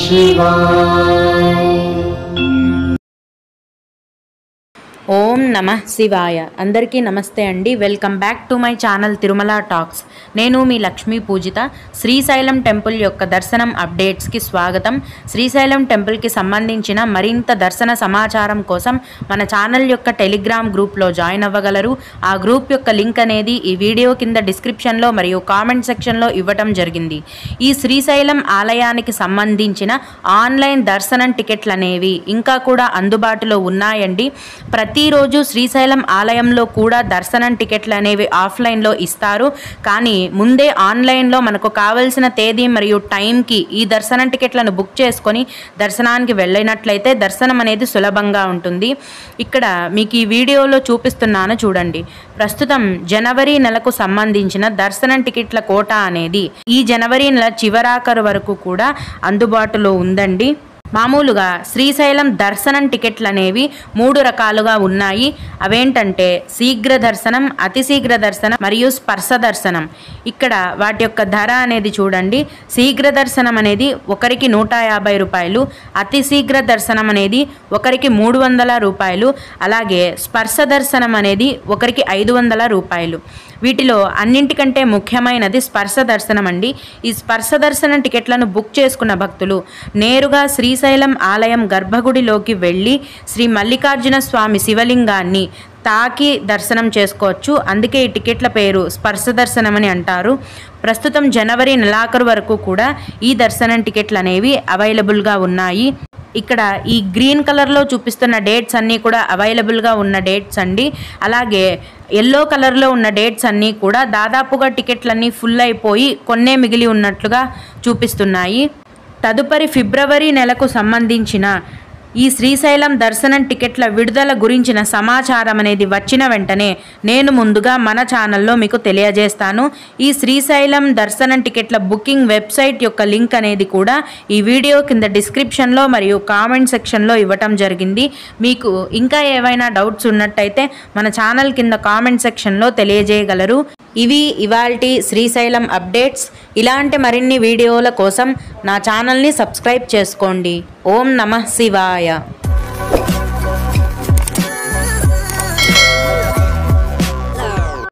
शिवाय। ఓం నమః శివాయ. అందరికీ నమస్తే అండి. Welcome back to my channel Tirumala talks. నేను మీ లక్ష్మీ పూజిత. శ్రీశైలం టెంపుల్ యొక్క దర్శనం అప్డేట్స్కి స్వాగతం. శ్రీశైలం టెంపుల్కి సంబంధించిన మరింత దర్శన సమాచారం కోసం మన ఛానల్ యొక్క టెలిగ్రామ్ గ్రూప్లో జాయిన్ అవ్వగలరు. ఆ గ్రూప్ యొక్క లింక్ అనేది ఈ వీడియో కింద డిస్క్రిప్షన్లో మరియు కామెంట్ సెక్షన్లో ఇవ్వటం జరిగింది. ఈ శ్రీశైలం ఆలయానికి సంబంధించిన ఆన్లైన్ దర్శనం టికెట్లు అనేవి ఇంకా కూడా అందుబాటులో ఉన్నాయండి. ప్రతిరోజు శ్రీశైలం ఆలయంలో కూడా దర్శనం టికెట్లు అనేవి ఆఫ్లైన్లో ఇస్తారు. కానీ ముందే ఆన్లైన్లో మనకు కావలసిన తేదీ మరియు టైంకి ఈ దర్శనం టికెట్లను బుక్ చేసుకొని దర్శనానికి వెళ్ళినట్లయితే దర్శనం అనేది సులభంగా ఉంటుంది. ఇక్కడ మీకు ఈ వీడియోలో చూపిస్తున్నాను చూడండి. ప్రస్తుతం జనవరి నెలకు సంబంధించిన దర్శనం టికెట్ల కోటా అనేది ఈ జనవరి నెల చివరాఖరు వరకు కూడా అందుబాటులో ఉందండి. మామూలుగా శ్రీశైలం దర్శనం టికెట్లు అనేవి 3 రకాలుగా ఉన్నాయి. అవేంటంటే శీఘ్ర దర్శనం, అతి శీఘ్ర దర్శనం మరియు స్పర్శ దర్శనం. ఇక్కడ వాటి యొక్క ధర అనేది చూడండి. శీఘ్ర దర్శనం అనేది ఒకరికి 150 రూపాయలు, అతి శీఘ్ర దర్శనం అనేది ఒకరికి 300 రూపాయలు, అలాగే స్పర్శ దర్శనం అనేది ఒకరికి 500 రూపాయలు. వీటిలో అన్నింటికంటే ముఖ్యమైనది స్పర్శ దర్శనం అండి. ఈ స్పర్శ దర్శనం టికెట్లను బుక్ చేసుకున్న భక్తులు నేరుగా శ్రీశైలం ఆలయం గర్భగుడిలోకి వెళ్ళి శ్రీ మల్లికార్జున స్వామి శివలింగాన్ని తాకి దర్శనం చేసుకోవచ్చు. అందుకే ఈ టికెట్ల పేరు స్పర్శ దర్శనం అని అంటారు. ప్రస్తుతం జనవరి నెలాఖరు వరకు కూడా ఈ దర్శనం టికెట్లు అనేవి అవైలబుల్గా ఉన్నాయి. ఇక్కడ ఈ గ్రీన్ కలర్లో చూపిస్తున్న డేట్స్ అన్నీ కూడా అవైలబుల్గా ఉన్న డేట్స్ అండి. అలాగే ఎల్లో కలర్లో ఉన్న డేట్స్ అన్నీ కూడా దాదాపుగా టికెట్లన్నీ ఫుల్ అయిపోయి కొన్నే మిగిలి ఉన్నట్లుగా చూపిస్తున్నాయి. తదుపరి ఫిబ్రవరి నెలకు సంబంధించిన ఈ శ్రీశైలం దర్శనం టికెట్ల విడుదల గురించిన సమాచారం అనేది వచ్చిన వెంటనే నేను ముందుగా మన ఛానల్లో మీకు తెలియజేస్తాను. ఈ శ్రీశైలం దర్శనం టికెట్ల బుకింగ్ వెబ్సైట్ యొక్క లింక్ అనేది కూడా ఈ వీడియో కింద డిస్క్రిప్షన్లో మరియు కామెంట్ సెక్షన్లో ఇవ్వటం జరిగింది. మీకు ఇంకా ఏవైనా డౌట్స్ ఉన్నట్టయితే మన ఛానల్ కింద కామెంట్ సెక్షన్లో తెలియజేయగలరు. ఇవి ఇవాల్టి శ్రీశైలం అప్డేట్స్. ఇలాంటి మరిన్ని వీడియోల కోసం నా ఛానల్ని సబ్స్క్రైబ్ చేసుకోండి. ఓం నమః శివాయ.